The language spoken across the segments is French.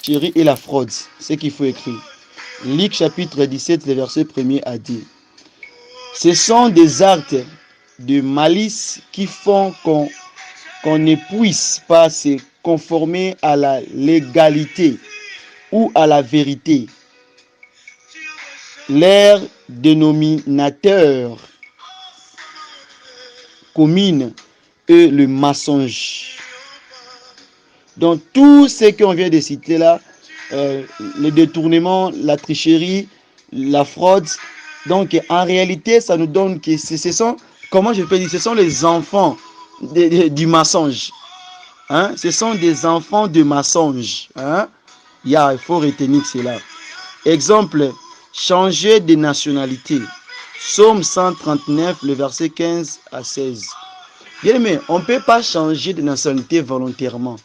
tricherie et la fraude. C'est qu'il faut écrire. Luc chapitre 17, le verset 1er à 10. Ce sont des actes de malice qui font qu'on ne puisse pas se conformer à la légalité ou à la vérité. Leur dénominateur commun est le mensonge. Donc tout ce qu'on vient de citer là, le détournement, la tricherie, la fraude, donc en réalité ça nous donne que ce sont, comment je peux dire, ce sont les enfants du mensonge. Hein? Ce sont des enfants de mensonge. Hein? Il faut retenir cela. Exemple, changer de nationalité. Psaume 139, le verset 15 à 16. Bien aimé, on ne peut pas changer de nationalité volontairement.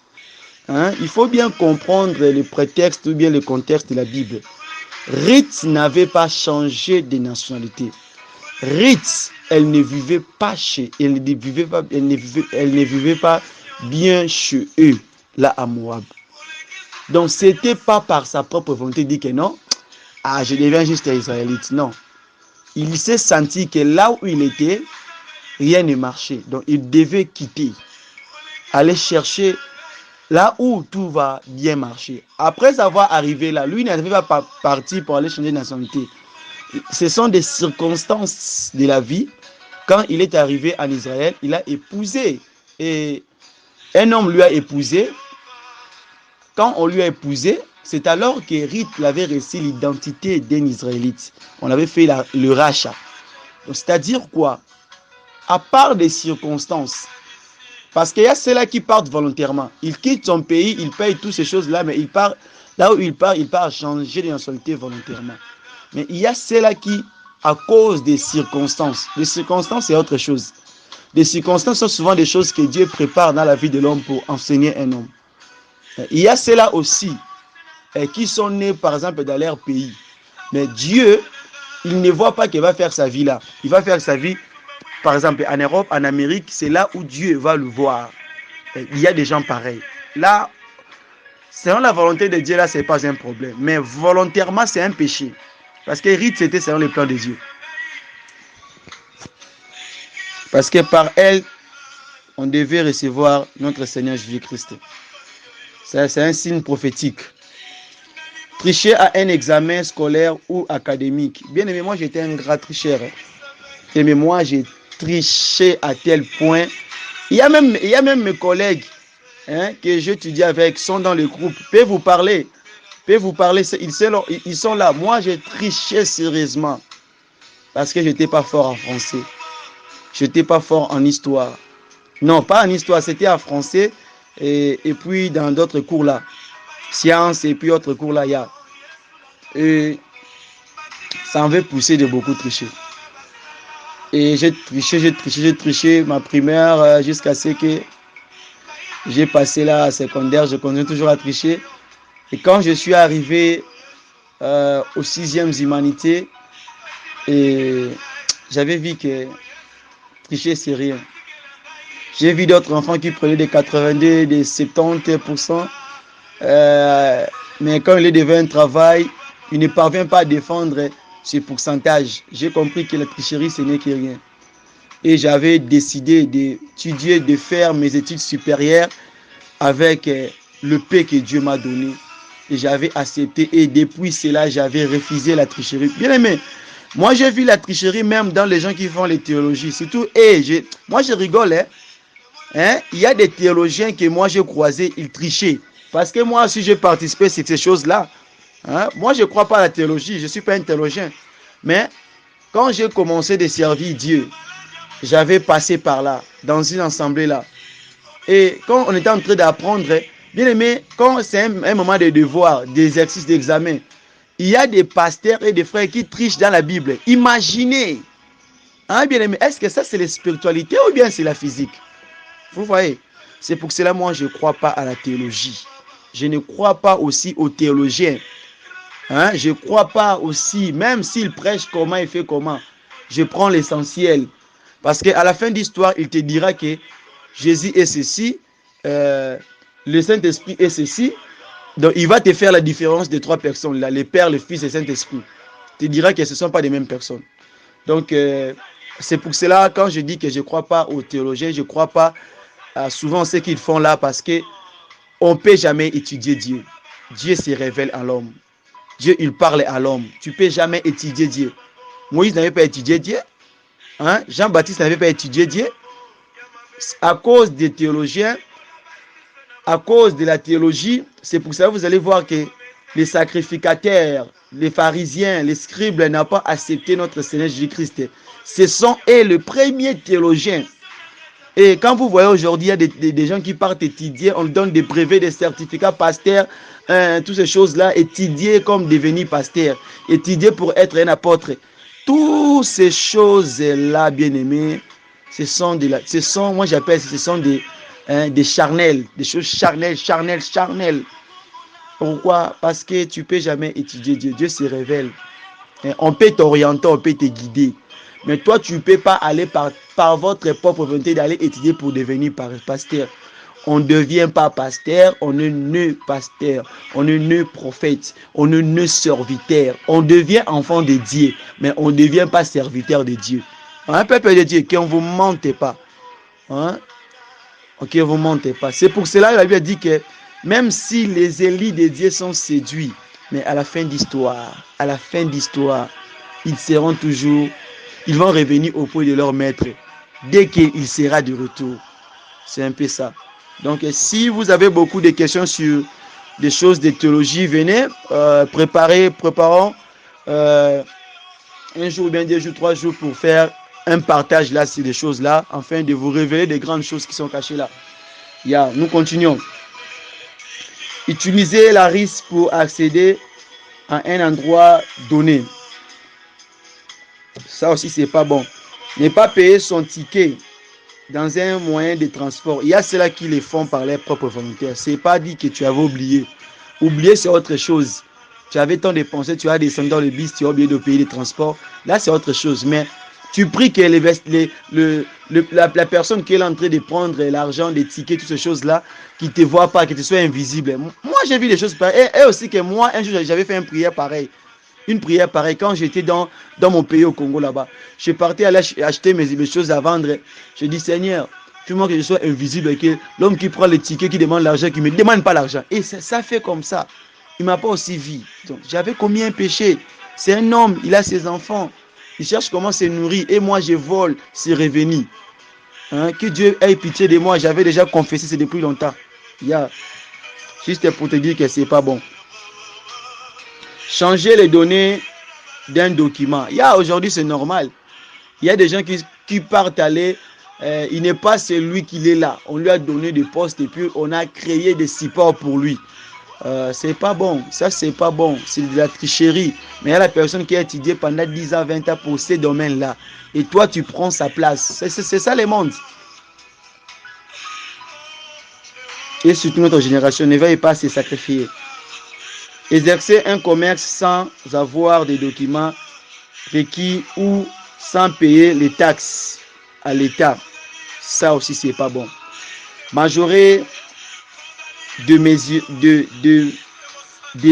Hein? Il faut bien comprendre le prétexte ou bien le contexte de la Bible. Ruth n'avait pas changé de nationalité. Ruth, elle ne vivait pas bien chez eux, là à Moab. Donc, ce n'était pas par sa propre volonté de dire que non, je deviens juste israélite. Non. Il s'est senti que là où il était, rien ne marchait. Donc, il devait quitter, aller chercher là où tout va bien marcher. Après avoir arrivé là, lui n'avait pas parti pour aller changer de nationalité. Ce sont des circonstances de la vie. Quand il est arrivé en Israël, il a épousé. Et un homme lui a épousé. Quand on lui a épousé, c'est alors que Ruth avait reçu l'identité d'un Israélite. On avait fait le rachat. C'est-à-dire quoi? À part des circonstances. Parce qu'il y a ceux-là qui partent volontairement. Il quitte son pays, il paye toutes ces choses-là, mais il part, là où il part changer de nationalité volontairement. Mais il y a ceux-là qui, à cause des circonstances, c'est autre chose. Les circonstances sont souvent des choses que Dieu prépare dans la vie de l'homme pour enseigner un homme. Il y a ceux-là aussi qui sont nés, par exemple, dans leur pays. Mais Dieu, il ne voit pas qu'il va faire sa vie là. Il va faire sa vie, par exemple, en Europe, en Amérique, c'est là où Dieu va le voir. Il y a des gens pareils. Là, selon la volonté de Dieu, là, ce n'est pas un problème. Mais volontairement, c'est un péché. Parce que Ruth, c'était selon les plans de Dieu. Parce que par elle, on devait recevoir notre Seigneur Jésus-Christ. C'est un signe prophétique. Tricher à un examen scolaire ou académique. Bien aimé, moi j'étais un grand tricheur. Mais moi j'ai triché à tel point. Il y a même mes collègues que j'étudie avec, sont dans le groupe, peuvent vous parler. Ils sont là. Moi j'ai triché sérieusement. Parce que je n'étais pas fort en français. Je n'étais pas fort en histoire. Non, pas en histoire, c'était en français. Et puis dans d'autres cours là, sciences et puis autres cours là, il y a. Et ça m'avait poussé de beaucoup tricher. Et j'ai triché ma primaire jusqu'à ce que j'ai passé la secondaire, je continue toujours à tricher. Et quand je suis arrivé au 6e humanité, et j'avais vu que tricher c'est rien. J'ai vu d'autres enfants qui prenaient des 82, des 70%. Mais quand il est devant un travail, il ne parvient pas à défendre ce pourcentage. J'ai compris que la tricherie, ce n'est que rien. Et j'avais décidé d'étudier, de faire mes études supérieures avec le paix que Dieu m'a donné. Et j'avais accepté. Et depuis cela, j'avais refusé la tricherie. Bien aimé, moi j'ai vu la tricherie même dans les gens qui font les théologies. Surtout, moi je rigole, il y a des théologiens que moi j'ai croisés, ils trichaient. Parce que moi, si j'ai participé à ces choses-là, moi je ne crois pas à la théologie, je ne suis pas un théologien. Mais quand j'ai commencé de servir Dieu, j'avais passé par là, dans une assemblée là. Et quand on était en train d'apprendre, bien aimé, quand c'est un moment de devoir, d'exercice, d'examen, il y a des pasteurs et des frères qui trichent dans la Bible. Imaginez, bien aimé, est-ce que ça c'est la spiritualité ou bien c'est la physique? Vous voyez, c'est pour cela moi je ne crois pas à la théologie. Je ne crois pas aussi aux théologiens. Je ne crois pas aussi, même s'il prêche comment, il fait comment. Je prends l'essentiel. Parce qu'à la fin de l'histoire, il te dira que Jésus est ceci, le Saint-Esprit est ceci, Donc, il va te faire la différence de 3 personnes, là, le Père, le Fils et le Saint-Esprit. Tu diras que ce ne sont pas les mêmes personnes. Donc, c'est pour cela, quand je dis que je ne crois pas aux théologiens, je ne crois pas à souvent ce qu'ils font là, parce qu'on ne peut jamais étudier Dieu. Dieu se révèle à l'homme. Dieu, il parle à l'homme. Tu ne peux jamais étudier Dieu. Moïse n'avait pas étudié Dieu. Hein? Jean-Baptiste n'avait pas étudié Dieu. À cause des théologiens, à cause de la théologie, c'est pour ça que vous allez voir que les sacrificateurs, les pharisiens, les scribes n'ont pas accepté notre Seigneur Jésus-Christ. Ce sont eux les premiers théologiens. Et quand vous voyez aujourd'hui, il y a des gens qui partent étudier, on donne des brevets, des certificats pasteurs, toutes ces choses-là, étudier comme devenir pasteur, étudier pour être un apôtre. Toutes ces choses-là, bien-aimés, ce sont, moi j'appelle, ce sont des charnels, des choses charnelles. Pourquoi? Parce que tu ne peux jamais étudier Dieu. Dieu se révèle. On peut t'orienter, on peut te guider. Mais toi, tu ne peux pas aller par votre propre volonté d'aller étudier pour devenir pasteur. On ne devient pas pasteur, on est né pasteur, on est né prophète, on est né serviteur. On devient enfant de Dieu, mais on ne devient pas serviteur de Dieu. Un peuple de Dieu, qu'on ne vous mente pas. Hein? Ok, vous ne mentez pas. C'est pour cela que la Bible dit que même si les élits de Dieu sont séduits, mais à la fin d'histoire, ils seront toujours, ils vont revenir au point de leur maître dès qu'il sera de retour. C'est un peu ça. Donc, si vous avez beaucoup de questions sur des choses de théologie, venez, préparons un jour, bien 2 jours, 3 jours pour faire un partage là sur des choses là, afin de vous révéler des grandes choses qui sont cachées là. Nous continuons. Utiliser la RIS pour accéder à un endroit donné. Ça aussi, c'est pas bon. Ne pas payer son ticket dans un moyen de transport. Il y a ceux-là qui le font par leur propre volonté. C'est pas dit que tu avais oublié. Oublier, c'est autre chose. Tu avais tant dépensé, tu as descendu dans le bus, tu as oublié de payer les transports. Là, c'est autre chose. Mais tu pries que la personne qui est en train de prendre l'argent, les tickets, toutes ces choses-là, qui ne te voit pas, que tu sois invisible. Moi, j'ai vu des choses pareilles. Et aussi que moi, un jour, j'avais fait une prière pareille. Quand j'étais dans mon pays au Congo là-bas. Je partais aller acheter mes choses à vendre. Je dis, Seigneur, fais-moi que je sois invisible et que l'homme qui prend les tickets, qui demande l'argent, qui ne me demande pas l'argent. Et ça fait comme ça. Il ne m'a pas aussi vu. Donc, j'avais commis un péché. C'est un homme, il a ses enfants. Il cherche comment se nourrir. Et moi, je vole, c'est revenu. Hein? Que Dieu ait pitié de moi. J'avais déjà confessé, c'est depuis longtemps. Juste pour te dire que ce n'est pas bon. Changer les données d'un document. Aujourd'hui, c'est normal. Il y a des gens qui partent aller. Il n'est pas celui qui est là. On lui a donné des postes et puis on a créé des supports pour lui. C'est pas bon. Ça, c'est pas bon. C'est de la tricherie. Mais il y a la personne qui a étudié pendant 10 ans, 20 ans pour ces domaines-là. Et toi, tu prends sa place. C'est ça le monde. Et surtout notre génération, ne veuille pas se sacrifier. Exercer un commerce sans avoir des documents requis ou sans payer les taxes à l'État. Ça aussi, c'est pas bon. Majorer de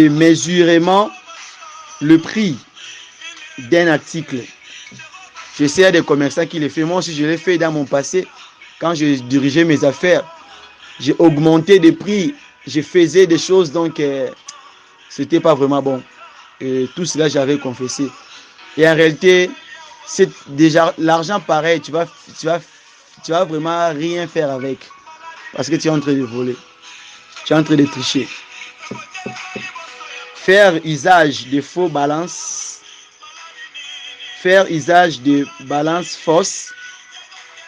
mesurement le prix d'un article. Je sais, il y a des commerçants qui le font. Moi aussi, je l'ai fait dans mon passé. Quand je dirigeais mes affaires, j'ai augmenté des prix. Je faisais des choses, donc c'était pas vraiment bon. Et tout cela, j'avais confessé. Et en réalité, c'est déjà l'argent pareil. Tu vas vraiment rien faire avec. Parce que tu es en train de voler. Tu es en train de tricher. Faire usage de faux balances. Faire usage de balances fausses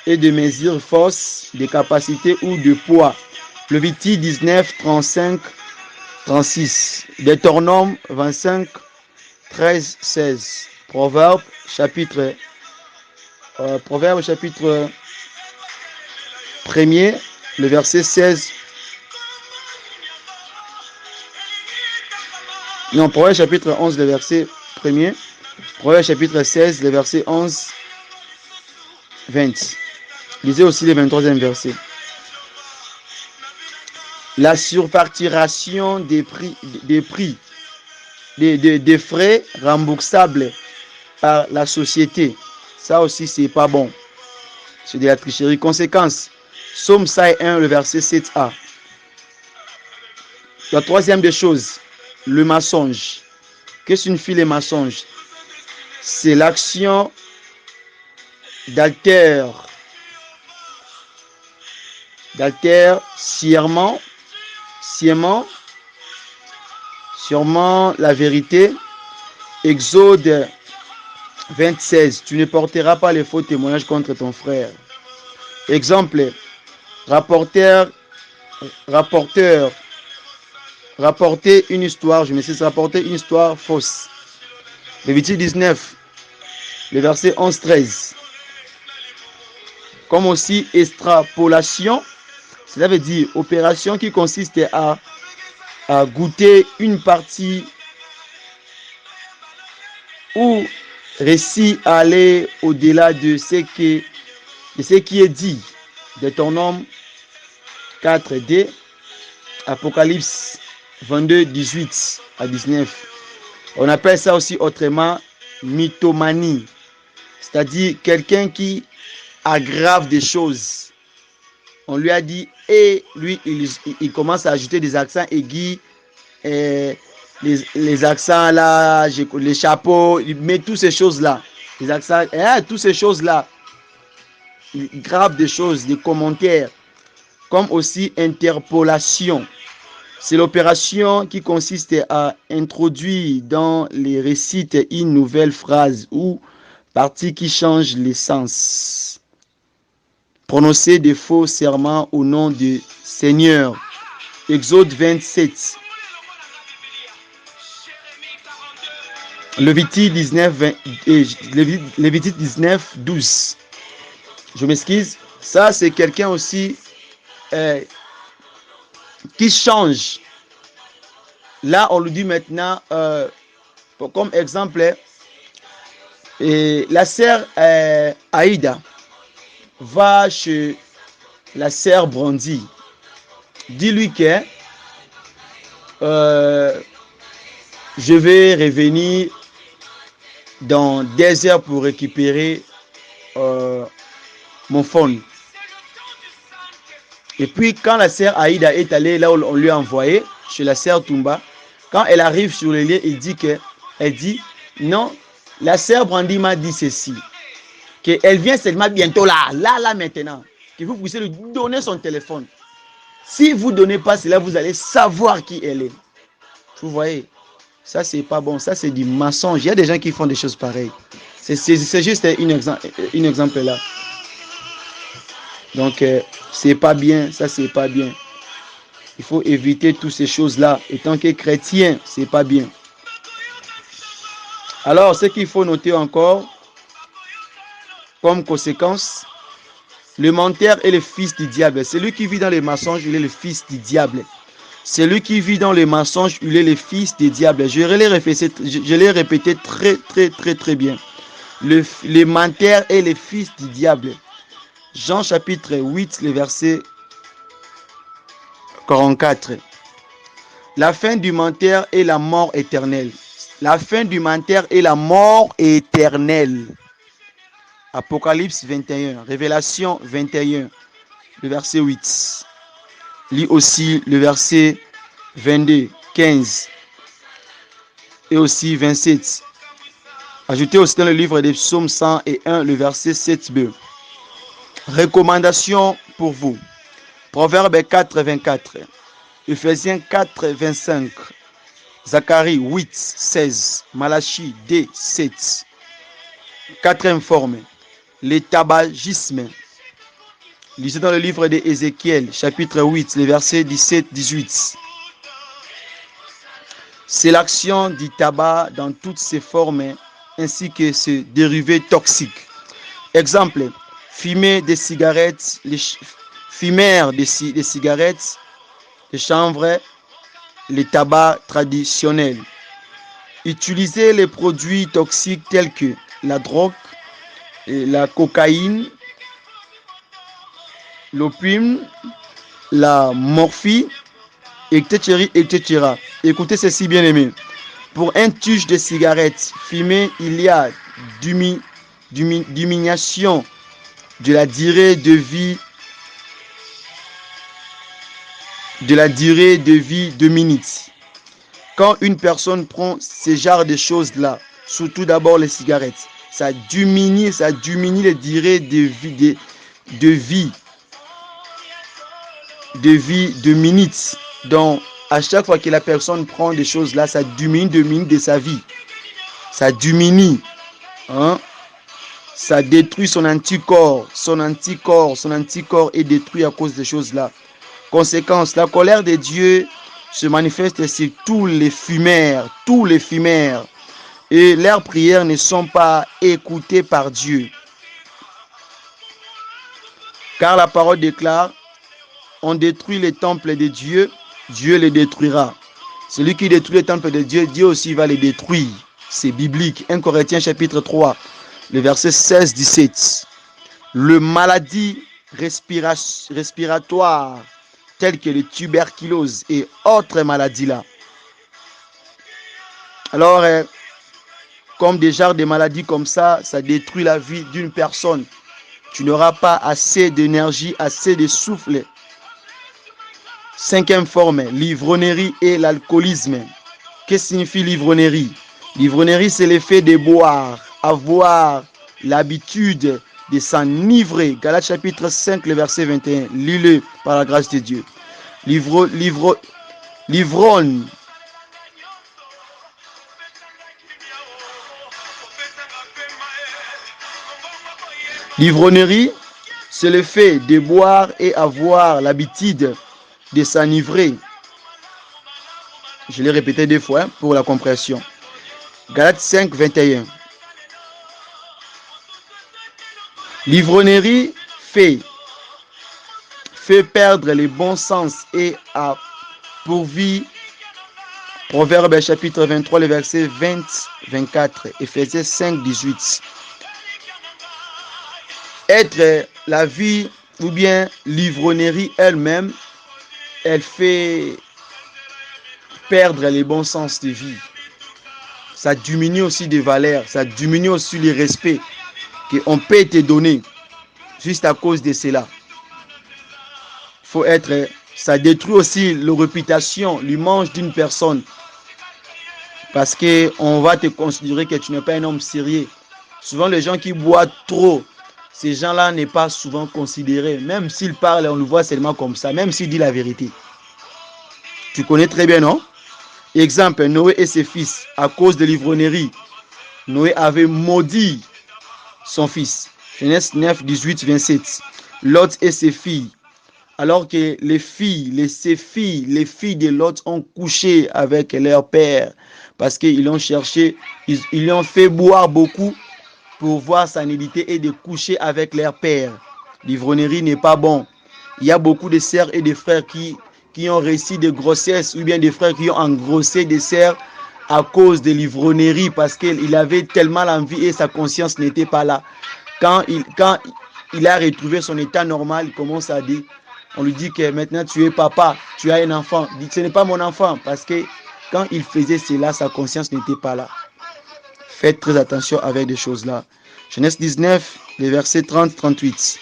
et de mesures fausses de capacité ou de poids. Levitique 19, 35, 36. Deutéronome 25, 13, 16. Proverbe chapitre 1er, le verset 16. Non, Proverbe chapitre 11, le verset 1er. Proverbe chapitre 16, le verset 11, 20. Lisez aussi le 23e verset. La surfacturation des des frais remboursables par la société. Ça aussi, c'est pas bon. C'est de la tricherie. Conséquence, Psaume 101, le verset 7a. La troisième des choses, le mensonge. Qu'est-ce que signifie le mensonge? C'est l'action d'altérer sciemment sûrement la vérité. Exode 26, tu ne porteras pas les faux témoignages contre ton frère. Exemple, rapporter une histoire, rapporter une histoire fausse. Lévitique 19, le verset 11-13. Comme aussi extrapolation, cela veut dire opération qui consiste à goûter une partie ou récit à aller au-delà de ce qui est dit. Deutéronome 4d, Apocalypse 22, 18 à 19. On appelle ça aussi autrement mythomanie, c'est-à-dire quelqu'un qui aggrave des choses. On lui a dit et lui il commence à ajouter des accents aigus, les accents là, les chapeaux, il met toutes ces choses là, les accents, toutes ces choses là, il grave des choses, des commentaires, comme aussi interpolation. C'est l'opération qui consiste à introduire dans les récits une nouvelle phrase ou partie qui change le sens. Prononcer des faux serments au nom du Seigneur. Exode 27. Lévitique 19, 12. Je m'excuse. Ça, c'est quelqu'un aussi qui change. Là, on lui dit maintenant, comme exemple, la sœur Aïda va chez la sœur Brandy. Dis-lui que je vais revenir dans 10 heures pour récupérer mon phone. Et puis, quand la sœur Aïda est allée là où on lui a envoyé, chez la sœur Toumba, quand elle arrive sur le lieu, elle dit, non, la sœur Brandy m'a dit ceci, qu'elle vient seulement bientôt là, maintenant, que vous puissiez lui donner son téléphone. Si vous ne donnez pas cela, vous allez savoir qui elle est. Vous voyez, ça c'est pas bon, ça c'est du mensonge. Il y a des gens qui font des choses pareilles. C'est juste un exemple là. Donc, c'est pas bien, ça c'est pas bien. Il faut éviter toutes ces choses-là. Et tant que chrétien, c'est pas bien. Alors, ce qu'il faut noter encore, comme conséquence, le menteur est le fils du diable. Celui qui vit dans les mensonges, il est le fils du diable. Celui qui vit dans les mensonges, il est le fils du diable. Je l'ai répété très bien. Le menteur est le fils du diable. Jean chapitre 8, le verset 44. La fin du menteur est la mort éternelle. La fin du menteur est la mort éternelle. Apocalypse 21, Révélation 21, le verset 8. Lis aussi le verset 22, 15 et aussi 27. Ajoutez aussi dans le livre des psaumes 101, le verset 7b. Recommandation pour vous. Proverbe 4, 24. Ephésiens 4, 25. Zacharie 8, 16. Malachie 2, 7. Quatrième forme. Le tabagisme. Lisez dans le livre d'Ézéchiel, chapitre 8, les versets 17, 18. C'est l'action du tabac dans toutes ses formes, ainsi que ses dérivés toxiques. Exemple, fumer des cigarettes, fumeurs des cigarettes, des chanvre, les tabacs traditionnels. Utiliser les produits toxiques tels que la drogue, la cocaïne, l'opium, la morphine, etc., etc. Écoutez ceci, bien aimé. Pour un tuche de cigarette fumée, il y a diminution de la durée de vie de minutes. Quand une personne prend ce genre de choses-là, surtout d'abord les cigarettes, ça diminue les durées de vie de minutes. Donc, à chaque fois que la personne prend des choses-là, ça diminue 2 minutes de sa vie. Ça diminue. Hein? Ça détruit son anticorps. Son anticorps est détruit à cause des choses-là. Conséquence, la colère de Dieu se manifeste sur tous les fumeurs. Et leurs prières ne sont pas écoutées par Dieu. Car la parole déclare, on détruit les temples de Dieu, Dieu les détruira. Celui qui détruit les temples de Dieu, Dieu aussi va les détruire. C'est biblique. 1 Corinthiens chapitre 3, le verset 16-17. Le maladie respiratoire, telles que les tuberculoses et autres maladies là. Alors, comme des genres de maladies comme ça détruit la vie d'une personne. Tu n'auras pas assez d'énergie, assez de souffle. 5e forme, l'ivrognerie et l'alcoolisme. Qu'est-ce que signifie l'ivrognerie? L'ivrognerie, c'est l'effet de boire, avoir l'habitude de s'enivrer. Galates chapitre 5, le verset 21. Lis-le par la grâce de Dieu. L'ivrogne. L'ivrognerie, c'est le fait de boire et avoir l'habitude de s'enivrer. Je l'ai répété 2 fois pour la compréhension. Galates 5, 21. L'ivrognerie fait perdre le bon sens et a pourvu. Proverbe chapitre 23, le verset 20-24. Éphésiens 5, 18. Être la vie ou bien l'ivrognerie elle-même, elle fait perdre les bons sens de vie. Ça diminue aussi des valeurs, ça diminue aussi les respects qu'on peut te donner juste à cause de cela. Ça détruit aussi la réputation, l'image d'une personne. Parce qu'on va te considérer que tu n'es pas un homme sérieux. Souvent, les gens qui boivent trop, ces gens-là n'est pas souvent considérés. Même s'ils parlent, on le voit seulement comme ça, même s'il dit la vérité. Tu connais très bien, non? Exemple, Noé et ses fils, à cause de l'ivrognerie. Noé avait maudit son fils. Genèse 9, 18, 27. Lot et ses filles. Alors que les filles de Lot ont couché avec leur père. Parce qu'ils l'ont cherché, ils lui ont fait boire beaucoup pour voir sa nudité et de coucher avec leur père. L'ivrognerie n'est pas bon. Il y a beaucoup de sœurs et de frères qui ont réussi de grossesse ou bien des frères qui ont engrossé des sœurs à cause de l'ivrognerie parce qu'il avait tellement l'envie et sa conscience n'était pas là. Quand il a retrouvé son état normal, il commence à dire, on lui dit que maintenant tu es papa, tu as un enfant. Il dit ce n'est pas mon enfant parce que quand il faisait cela, sa conscience n'était pas là. Faites très attention avec des choses là. Genèse 19, les versets 30-38.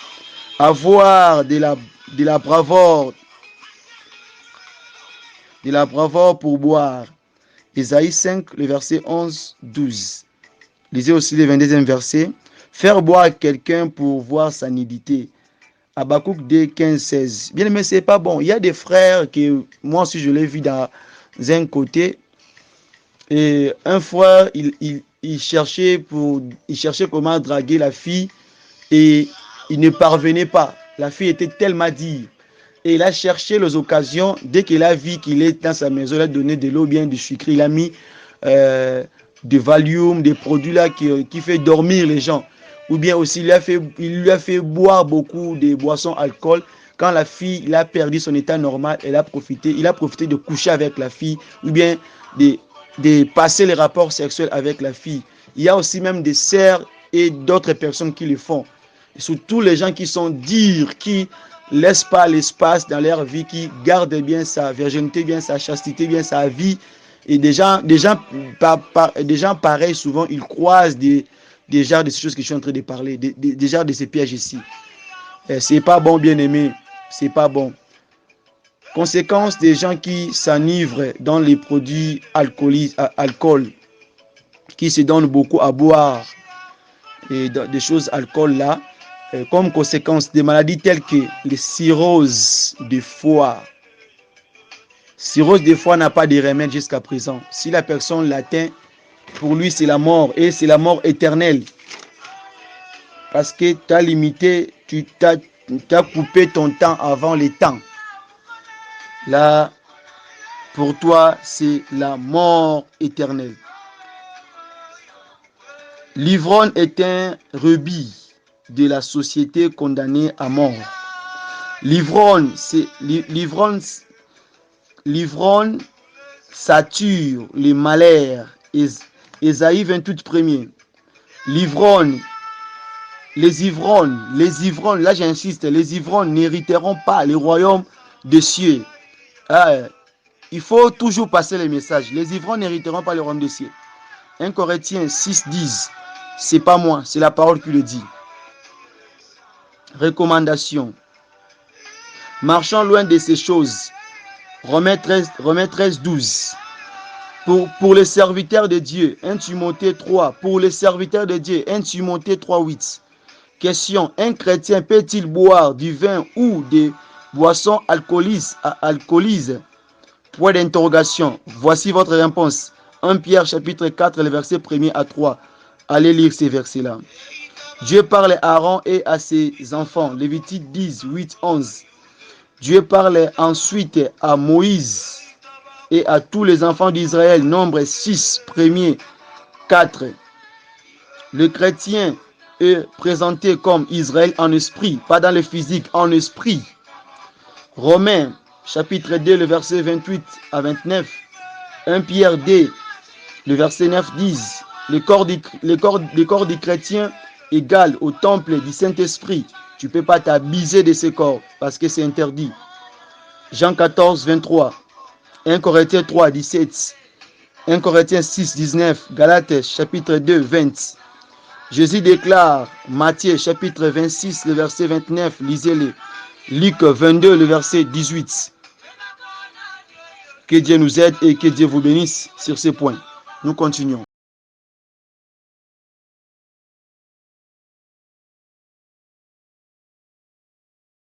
Avoir de la bravoure pour boire. Ésaïe 5, le verset 11-12. Lisez aussi le 22e verset. Faire boire quelqu'un pour voir sa nudité. Habakkuk 2, 15-16. Bien aimé, c'est pas bon. Il y a des frères que moi aussi je l'ai vu dans un côté. Et un frère, il cherchait comment draguer la fille et il ne parvenait pas. La fille était tellement dure. Et il a cherché les occasions. Dès qu'il a vu qu'il est dans sa maison, il a donné de l'eau bien du sucre. Il a mis de Valium, des produits là qui fait dormir les gens. Ou bien aussi, il lui a fait boire beaucoup de boissons alcool. Quand la fille il a perdu son état normal, il a profité de coucher avec la fille ou bien de passer les rapports sexuels avec la fille. Il y a aussi même des sœurs et d'autres personnes qui le font. Et surtout les gens qui sont durs, qui laissent pas l'espace dans leur vie, qui gardent bien sa virginité, bien sa chastité, bien sa vie. Et des gens pareils, souvent, ils croisent des genres de ces choses que je suis en train de parler, des genres de ces pièges ici. C'est pas bon, bien aimé, c'est pas bon. Conséquence des gens qui s'enivrent dans les produits alcool, qui se donnent beaucoup à boire et des choses alcool là, comme conséquence des maladies telles que les cirrhoses de foie. Cirrhose de foie n'a pas de remède jusqu'à présent. Si la personne l'atteint, pour lui c'est la mort, et c'est la mort éternelle. Parce que tu as limité, tu as coupé ton temps avant les temps. Là, pour toi, c'est la mort éternelle. L'ivrogne est un rebis de la société condamnée à mort. L'ivrogne sature les malheurs. Ésaïe 28 premier. L'ivrogne, les ivrognes, là j'insiste, les ivrognes n'hériteront pas le royaume des cieux. Il faut toujours passer les messages. Les ivrognes n'hériteront pas le royaume des cieux. 1 Corinthiens 6, 10. C'est pas moi, c'est la parole qui le dit. Recommandation. Marchons loin de ces choses. Romains 13, 12. Pour les serviteurs de Dieu, 1 Timothée 3. Pour les serviteurs de Dieu, 1 Timothée 3, 8. Question. Un chrétien peut-il boire du vin ou des boissons alcoolisées? Point d'interrogation. Voici votre réponse. 1 Pierre chapitre 4, le verset 1er à 3. Allez lire ces versets-là. Dieu parle à Aaron et à ses enfants. Lévitique 10, 8, 11. Dieu parle ensuite à Moïse et à tous les enfants d'Israël. Nombre 6, 1er, 4. Le chrétien est présenté comme Israël en esprit, pas dans le physique, en esprit. Romains chapitre 2, le verset 28 à 29. 1 Pierre 2, le verset 9, 10. Le corps du chrétien égal au temple du Saint-Esprit. Tu ne peux pas t'abuser de ce corps parce que c'est interdit. Jean 14, 23. 1 Corinthiens 3, 17. 1 Corinthiens 6, 19. Galates chapitre 2, 20. Jésus déclare, Matthieu chapitre 26, le verset 29. Lisez-le. Luc 22, le verset 18. Que Dieu nous aide et que Dieu vous bénisse sur ces points. Nous continuons.